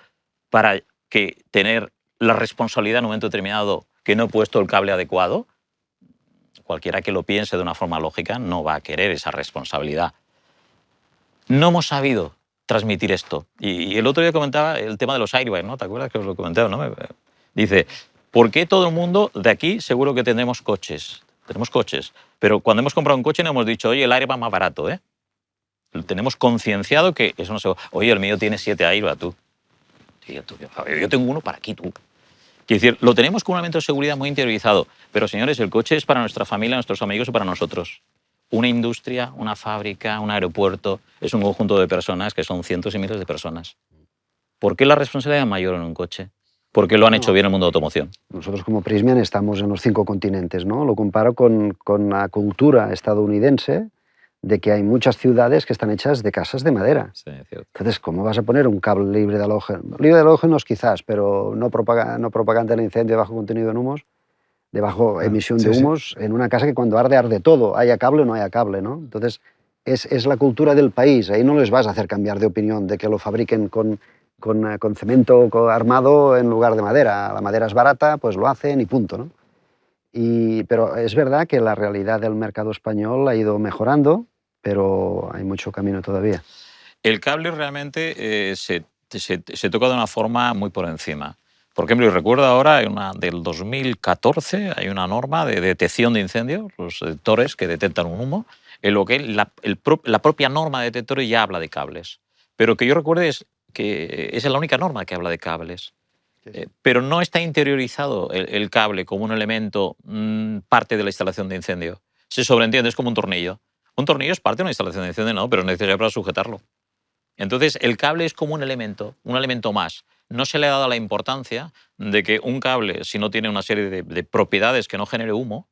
para que tener la responsabilidad en un momento determinado que no he puesto el cable adecuado, cualquiera que lo piense de una forma lógica no va a querer esa responsabilidad. No hemos sabido transmitir esto. Y el otro día comentaba el tema de los airbags, ¿no? ¿Te acuerdas que os lo comentaba, no? Dice, ¿por qué todo el mundo de aquí seguro que tendremos coches? Tenemos coches, pero cuando hemos comprado un coche no hemos dicho, oye, el airbag más barato, ¿eh? Tenemos concienciado que eso no se... Oye, el mío tiene 7 airbags, tú. Sí, yo tengo uno para aquí, tú. Quiero decir, lo tenemos con un elemento de seguridad muy interiorizado, pero señores, el coche es para nuestra familia, nuestros amigos y para nosotros. Una industria, una fábrica, un aeropuerto, es un conjunto de personas que son cientos y miles de personas. ¿Por qué la responsabilidad es mayor en un coche? ¿Por qué lo han hecho bien en el mundo de automoción? Nosotros como Prysmian estamos en los 5 continentes, ¿no? Lo comparo con la cultura estadounidense de que hay muchas ciudades que están hechas de casas de madera. Sí, es cierto. Entonces, ¿cómo vas a poner un cable libre de halógeno? Libre de halógenos quizás, pero no propagante del incendio de bajo contenido en humos, de bajo emisión de humos, en una casa que cuando arde, arde todo, haya cable o no haya cable, ¿no? Entonces, es la cultura del país. Ahí no les vas a hacer cambiar de opinión de que lo fabriquen con cemento armado en lugar de madera. La madera es barata, pues lo hacen y punto, ¿no? Pero es verdad que la realidad del mercado español ha ido mejorando, pero hay mucho camino todavía. El cable realmente se toca de una forma muy por encima. Por ejemplo, y recuerdo ahora, del 2014, hay una norma de detección de incendios, los detectores que detectan un humo, en lo que la propia norma de detectores ya habla de cables. Pero que yo recuerde es que esa es la única norma que habla de cables. Pero no está interiorizado el cable como un elemento parte de la instalación de incendio. Se sobreentiende, es como un tornillo. Un tornillo es parte de una instalación de incendio, no, pero es necesario para sujetarlo. Entonces, el cable es como un elemento más. No se le ha dado la importancia de que un cable, si no tiene una serie de propiedades que no genere humo,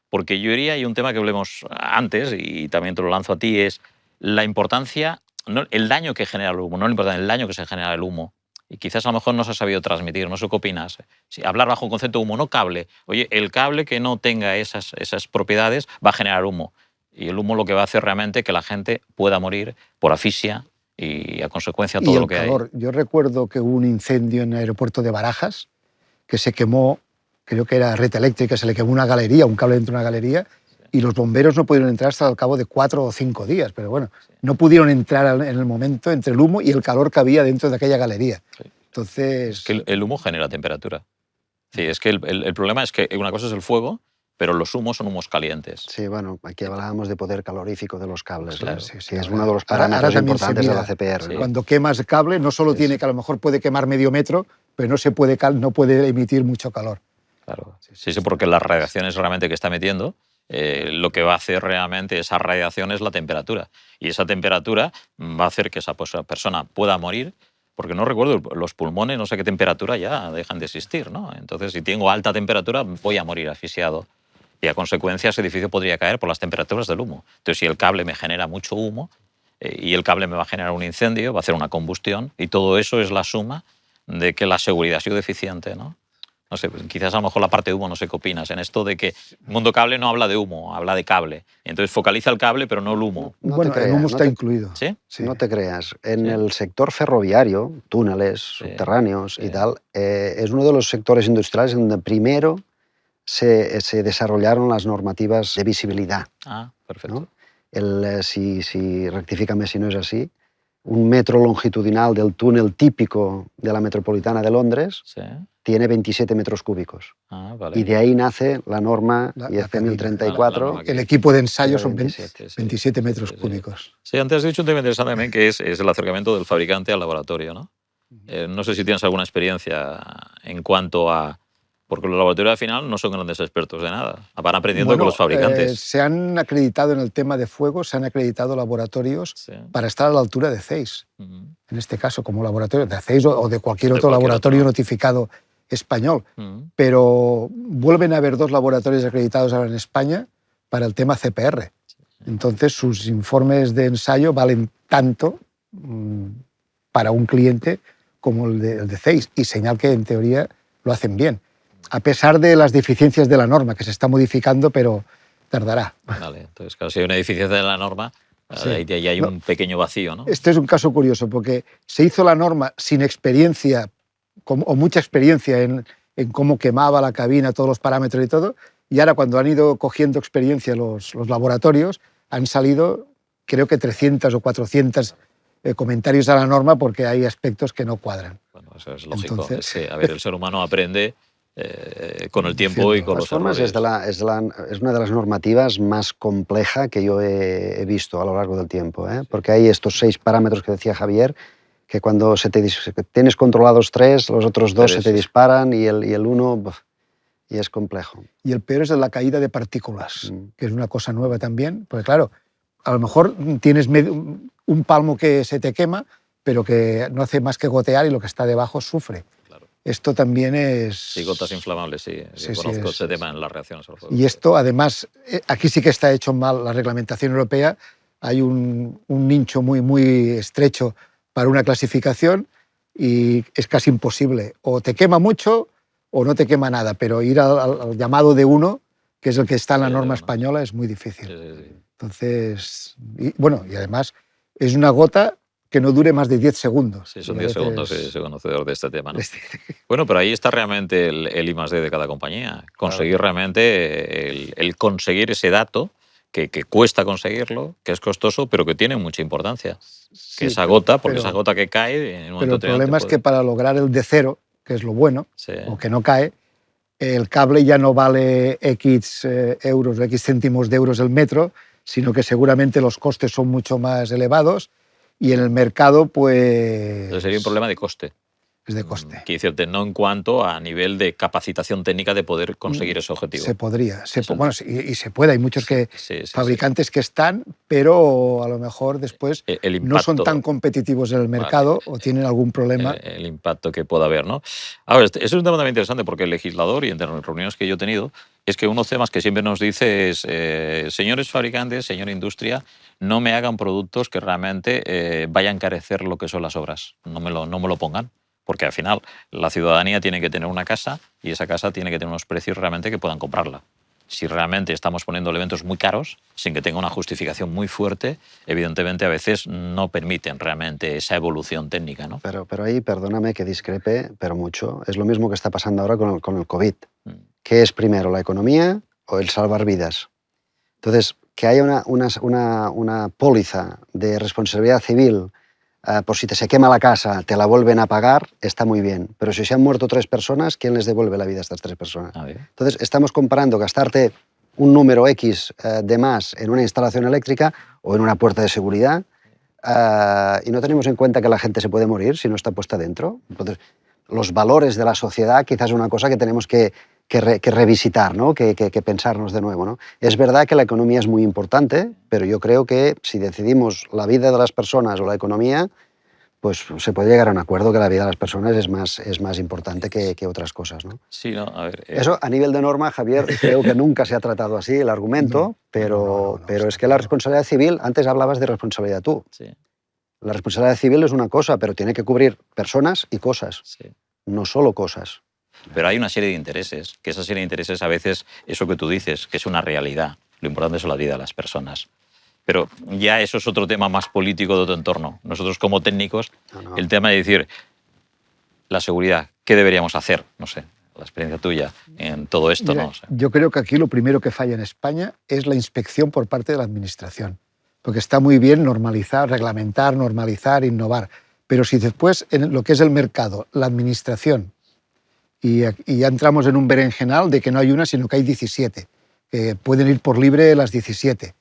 porque yo diría, y un tema que hablemos antes, y también te lo lanzo a ti, es la importancia, no, el daño que genera el humo, no la importancia, el daño que se genera el humo. Y quizás a lo mejor no se ha sabido transmitir, no sé qué opinas. Si hablar bajo el concepto de humo, no cable. Oye, el cable que no tenga esas propiedades va a generar humo. Y el humo lo que va a hacer realmente es que la gente pueda morir por asfixia y a consecuencia todo lo que hay. Yo recuerdo que hubo un incendio en el aeropuerto de Barajas, que se quemó, creo que era red eléctrica, se le quemó una galería, un cable dentro de una galería, y los bomberos no pudieron entrar hasta al cabo de 4 o 5 días, pero bueno, no pudieron entrar en el momento entre el humo y el calor que había dentro de aquella galería. Sí. Entonces... Es que el humo genera temperatura. Sí, es que el problema es que una cosa es el fuego, pero los humos son humos calientes. Sí, bueno, aquí hablábamos de poder calorífico de los cables, Claro. ¿no? Sí, sí, que es ahora- uno de los ahora parámetros también se importantes de la mira. CPR. Sí. ¿no? Cuando quemas cable, no solo tiene que a lo mejor puede quemar medio metro, pero no puede emitir mucho calor. Claro. Sí, porque las radiaciones realmente que está emitiendo, lo que va a hacer realmente esa radiación es la temperatura. Y esa temperatura va a hacer que esa persona pueda morir, porque no recuerdo, los pulmones, no sé qué temperatura ya dejan de existir, ¿no? Entonces, si tengo alta temperatura, voy a morir asfixiado. Y a consecuencia, ese edificio podría caer por las temperaturas del humo. Entonces, si el cable me genera mucho humo y el cable me va a generar un incendio, va a hacer una combustión, y todo eso es la suma de que la seguridad ha sido deficiente, ¿no? No sé, quizás a lo mejor la parte de humo, no sé qué opinas, en esto de que Mundo Cable no habla de humo, habla de cable. Entonces focaliza el cable, pero no el humo. No bueno, te el creas, humo no está te- incluido. ¿Sí? Sí. No te creas. En Sí. el sector ferroviario, túneles subterráneos Sí. y tal, es uno de los sectores industriales en donde primero se desarrollaron las normativas de visibilidad. Ah, perfecto. ¿No? Si rectifícame si no es así, un metro longitudinal del túnel típico de la Metropolitana de Londres Sí. tiene 27 metros cúbicos. Ah, vale. Y de ahí nace la norma La IEC cabina. 1034. La norma El equipo de ensayo Era son 27, 27 metros sí, sí. cúbicos. Sí, antes has dicho un tema interesante también, que es el acercamiento del fabricante al laboratorio, ¿no? No sé si tienes alguna experiencia en cuanto a... Porque los laboratorios al final no son grandes expertos de nada. Van aprendiendo Bueno, con los fabricantes. se han acreditado en el tema de fuego, se han acreditado laboratorios Sí. para estar a la altura de CEIS. Ujú. En este caso, como laboratorio de CEIS o de cualquier De otro cualquier laboratorio otro. notificado español. Ujú. Pero vuelven a haber 2 laboratorios acreditados ahora en España para el tema CPR. Entonces, sus informes de ensayo valen tanto para un cliente como el de CEIS, y señal que en teoría lo hacen bien, a pesar de las deficiencias de la norma, que se está modificando, pero tardará. Vale, entonces, claro, si hay una deficiencia de la norma, Sí. ahí hay No. un pequeño vacío, ¿no? Este es un caso curioso, porque se hizo la norma sin experiencia o mucha experiencia en cómo quemaba la cabina, todos los parámetros y todo, y ahora cuando han ido cogiendo experiencia los laboratorios, han salido creo que 300 o 400 comentarios a la norma porque hay aspectos que no cuadran. Bueno, eso es lógico. Entonces- Es que, a ver, el ser humano aprende con el tiempo y Diciendo, con De los todas formas, errores. es una de las normativas más compleja que yo he visto a lo largo del tiempo, ¿eh? Porque hay estos 6 parámetros que decía Javier, que cuando tienes controlados 3, los otros 2 se te Tres. disparan y el 1, y es complejo. Y el peor es la caída de partículas, Mm. que es una cosa nueva también, porque claro, a lo mejor tienes un palmo que se te quema, pero que no hace más que gotear y lo que está debajo sufre. Claro. Esto también es... Sí, gotas inflamables, sí. Sí, Yo sí, conozco es- ese tema en las reacciones al fuego. Y esto, además, aquí sí que está hecho mal la reglamentación europea. Hay un nicho muy, muy estrecho para una clasificación y es casi imposible. O te quema mucho o no te quema nada, pero ir al llamado de 1, que es el que está en la Sí, de norma 1. española, es muy difícil. Sí, sí, sí. Entonces, y además es una gota que no dure más de 10 segundos. Sí, son Y a 10 segundos, veces- sí, soy conocedor de este tema, ¿no? Este- Bueno, pero ahí está realmente el I+D de cada compañía. Conseguir realmente el conseguir ese dato que cuesta conseguirlo, que es costoso, pero que tiene mucha importancia. Sí, Que esa gota, porque pero- esa gota que cae en un Pero momento el problema es que determinado para lograr el de 0, que es lo bueno, sí. o que no cae, el cable ya no vale X euros o X céntimos de euros el metro, sino que seguramente los costes son mucho más elevados y en el mercado pues Entonces sería un problema de coste. es de coste. Quiero decirte, no en cuanto a nivel de capacitación técnica de poder conseguir ese objetivo. Se podría, Eso. bueno, y se puede, hay muchos que Sí, sí, fabricantes que están, pero a lo mejor después sí. El no son impacto, tan competitivos en el mercado o tienen algún problema. el impacto que pueda haber, ¿no? Ahora, eso es un tema también interesante porque el legislador, y entre las reuniones que yo he tenido, es que uno de los temas que siempre nos dice es, señores fabricantes, señora industria, no me hagan productos que realmente vayan a encarecer lo que son las obras. No me lo pongan. Porque al final la ciudadanía tiene que tener una casa y esa casa tiene que tener unos precios realmente que puedan comprarla. Si realmente estamos poniendo elementos muy caros, sin que tenga una justificación muy fuerte, evidentemente a veces no permiten realmente esa evolución técnica, ¿no? Pero ahí, perdóname que discrepe, pero mucho. Es lo mismo que está pasando ahora con el COVID. Mm. ¿Qué es primero, la economía o el salvar vidas? Entonces, que haya una póliza de responsabilidad civil por si se quema la casa, te la vuelven a pagar, está muy bien. Pero si se han muerto 3 personas, ¿quién les devuelve la vida a estas 3 personas? Entonces, estamos comparando gastarte un número X de más en una instalación eléctrica o en una puerta de seguridad y no tenemos en cuenta que la gente se puede morir si no está puesta dentro. Entonces, los valores de la sociedad quizás es una cosa que tenemos que revisitar, ¿no? que pensarnos de nuevo, ¿no? Es verdad que la economía es muy importante, pero yo creo que si decidimos la vida de las personas o la economía, pues se puede llegar a un acuerdo que la vida de las personas es más importante que otras cosas, ¿no? Sí, no, a ver, Eso a nivel de norma, Javier, creo que nunca se ha tratado así el argumento, No, pero no, es que la responsabilidad civil, antes hablabas de responsabilidad tú. sí, La responsabilidad civil es una cosa, pero tiene que cubrir personas y cosas, sí. no solo cosas. Pero hay una serie de intereses, que esa serie de intereses a veces, eso que tú dices, que es una realidad. Lo importante es la vida de las personas. Pero ya eso es otro tema más político de otro entorno. Nosotros como técnicos, No. el tema de decir, la seguridad, ¿qué deberíamos hacer? No sé, la experiencia tuya en todo esto, Mira, ¿no? O sea, yo creo que aquí lo primero que falla en España es la inspección por parte de la Administración. Porque está muy bien normalizar, reglamentar, normalizar, innovar. Pero si después, en lo que es el mercado, la Administración, y ya entramos en un berenjenal de que no hay una, sino que hay 17, que pueden ir por libre las 17.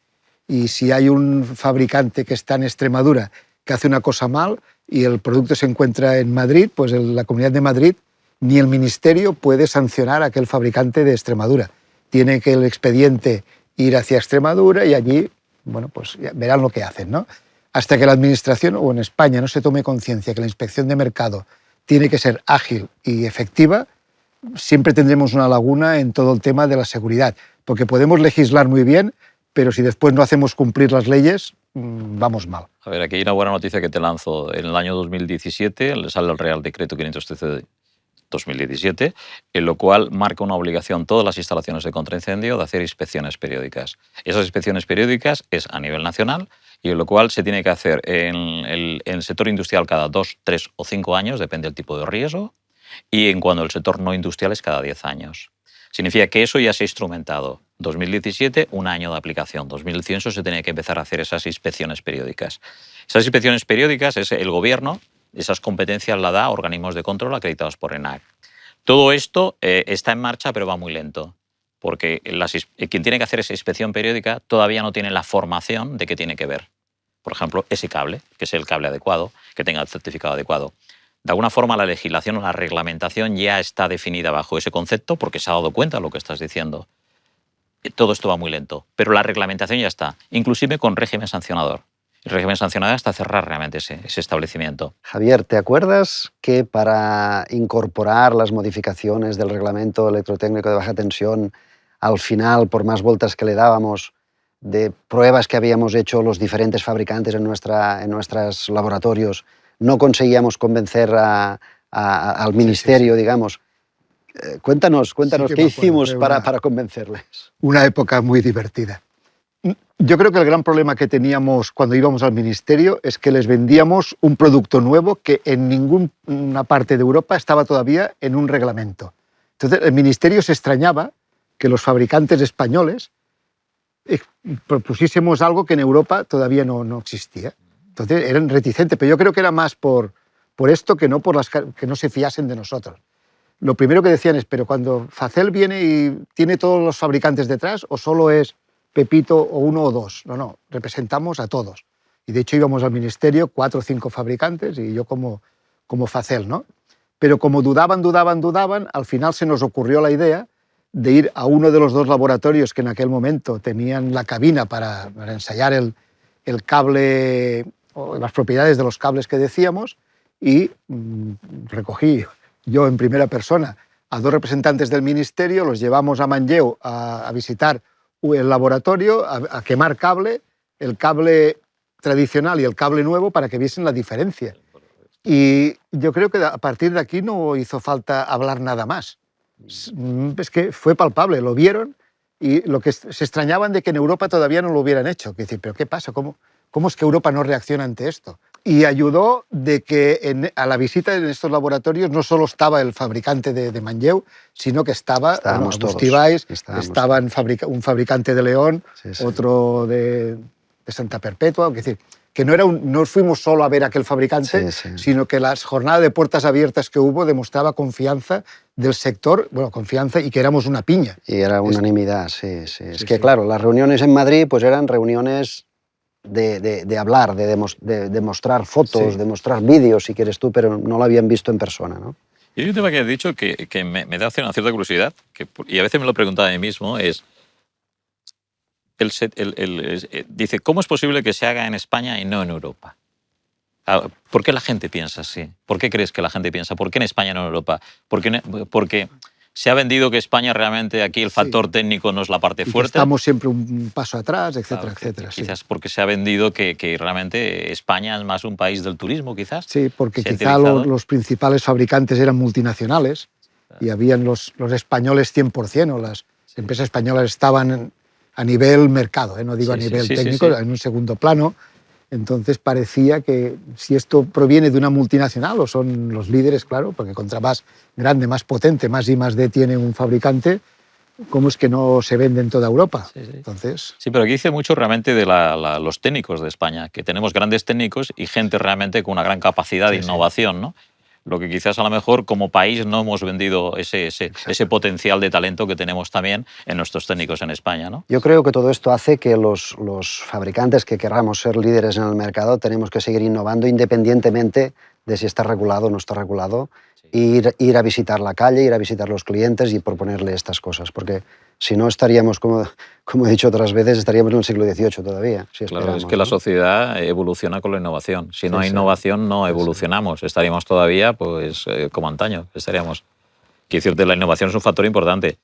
Y si hay un fabricante que está en Extremadura que hace una cosa mal y el producto se encuentra en Madrid, pues en la Comunidad de Madrid ni el Ministerio puede sancionar a aquel fabricante de Extremadura. Tiene que el expediente ir hacia Extremadura y allí, bueno, pues ya verán lo que hacen, ¿no? Hasta que la Administración, o en España, no se tome conciencia que la inspección de mercado tiene que ser ágil y efectiva, siempre tendremos una laguna en todo el tema de la seguridad, porque podemos legislar muy bien, pero si después no hacemos cumplir las leyes, vamos mal. a ver, aquí hay una buena noticia que te lanzo. En el año 2017 le sale el Real Decreto 513 de 2017, en lo cual marca una obligación a todas las instalaciones de contraincendio de hacer inspecciones periódicas. Esas inspecciones periódicas es a nivel nacional y en lo cual se tiene que hacer en el sector industrial cada 2, 3 o 5 años, depende del tipo de riesgo, y en cuanto el sector no industrial es cada 10 años. Significa que eso ya se ha instrumentado. 2017, un año de aplicación. 2018 se tenía que empezar a hacer esas inspecciones periódicas. Esas inspecciones periódicas es el gobierno, esas competencias la da a organismos de control acreditados por ENAC. Todo esto está en marcha, pero va muy lento, porque quien tiene que hacer esa inspección periódica todavía no tiene la formación de qué tiene que ver. Por ejemplo, ese cable, que es el cable adecuado, que tenga el certificado adecuado. De alguna forma, la legislación o la reglamentación ya está definida bajo ese concepto porque se ha dado cuenta de lo que estás diciendo. Todo esto va muy lento, pero la reglamentación ya está, inclusive con régimen sancionador. El régimen sancionador hasta cerrar realmente ese establecimiento. Javier, ¿te acuerdas que para incorporar las modificaciones del reglamento electrotécnico de baja tensión, al final, por más vueltas que le dábamos, de pruebas que habíamos hecho los diferentes fabricantes en nuestros laboratorios, no conseguíamos convencer al ministerio, sí. digamos? Cuéntanos qué hicimos para convencerles. Una época muy divertida. Yo creo que el gran problema que teníamos cuando íbamos al ministerio es que les vendíamos un producto nuevo que en ninguna parte de Europa estaba todavía en un reglamento. Entonces el ministerio se extrañaba que los fabricantes españoles propusiésemos algo que en Europa todavía no existía. Entonces eran reticentes, pero yo creo que era más por esto que no por que no se fiasen de nosotros. Lo primero que decían es, pero cuando Facel viene y tiene todos los fabricantes detrás, o solo es Pepito o uno o dos. No, representamos a todos. Y de hecho íbamos al ministerio 4 o 5 fabricantes y yo como Facel, ¿no? Pero como dudaban, al final se nos ocurrió la idea de ir a uno de los 2 laboratorios que en aquel momento tenían la cabina para ensayar el cable o las propiedades de los cables que decíamos y recogí yo en primera persona a 2 representantes del ministerio, los llevamos a Manlleu a visitar el laboratorio, a quemar cable, el cable tradicional y el cable nuevo para que viesen la diferencia. Y yo creo que a partir de aquí no hizo falta hablar nada más. Es que fue palpable, lo vieron y lo que se extrañaban de que en Europa todavía no lo hubieran hecho. Que decir, ¿pero qué pasa? ¿Cómo es que Europa no reacciona ante esto? y ayudó de que a la visita en estos laboratorios no solo estaba el fabricante de Manlleu, sino que Estábamos todos. Agustí Valls, Estábamos estaba un fabricante de León, Sí. otro de Santa Perpetua, es decir, que no fuimos solo a ver a aquel fabricante, Sí. sino que la jornada de puertas abiertas que hubo demostraba confianza del sector, bueno, confianza y que éramos una piña. Y era unanimidad, sí. Es que, sí. claro, las reuniones en Madrid pues eran reuniones de hablar, de mostrar fotos, Sí. de mostrar vídeos, si quieres tú, pero no lo habían visto en persona, ¿no? Y hay un tema que has dicho que me da una cierta curiosidad, y a veces me lo he preguntado a mí mismo, es, dice, ¿cómo es posible que se haga en España y no en Europa? ¿Por qué la gente piensa así? ¿Por qué crees que la gente piensa? ¿Por qué en España y no en Europa? Porque se ha vendido que España realmente aquí el factor técnico no es la parte Y que fuerte. estamos siempre un paso atrás, etcétera, Claro, etcétera. Sí. Quizás porque se ha vendido que realmente España es más un país del turismo, quizás. Sí, porque Se ha quizá utilizado. los principales fabricantes eran multinacionales y habían los españoles 100%, o las empresas españolas estaban a nivel mercado, no digo a nivel técnico, en un segundo plano. Entonces parecía que si esto proviene de una multinacional, o son los líderes, claro, porque contra más grande, más potente, más I+D tiene un fabricante, ¿cómo es que no se vende en toda Europa? Sí. Entonces, Sí, pero aquí dice mucho realmente de los técnicos de España, que tenemos grandes técnicos y gente realmente con una gran capacidad de innovación, ¿no? Lo que quizás a lo mejor como país no hemos vendido ese potencial de talento que tenemos también en nuestros técnicos en España, ¿no? Yo creo que todo esto hace que los fabricantes que querramos ser líderes en el mercado tenemos que seguir innovando independientemente de si está regulado o no está regulado, ir a visitar la calle, ir a visitar los clientes y proponerle estas cosas, porque si no estaríamos, como he dicho otras veces, estaríamos en el siglo XVIII todavía. Si Claro, es esperamos, que la ¿no? sociedad evoluciona con la innovación. Si no hay Sí. innovación, no evolucionamos. Estaríamos todavía pues, como antaño. Estaríamos. Quiero decirte, la innovación es un factor importante.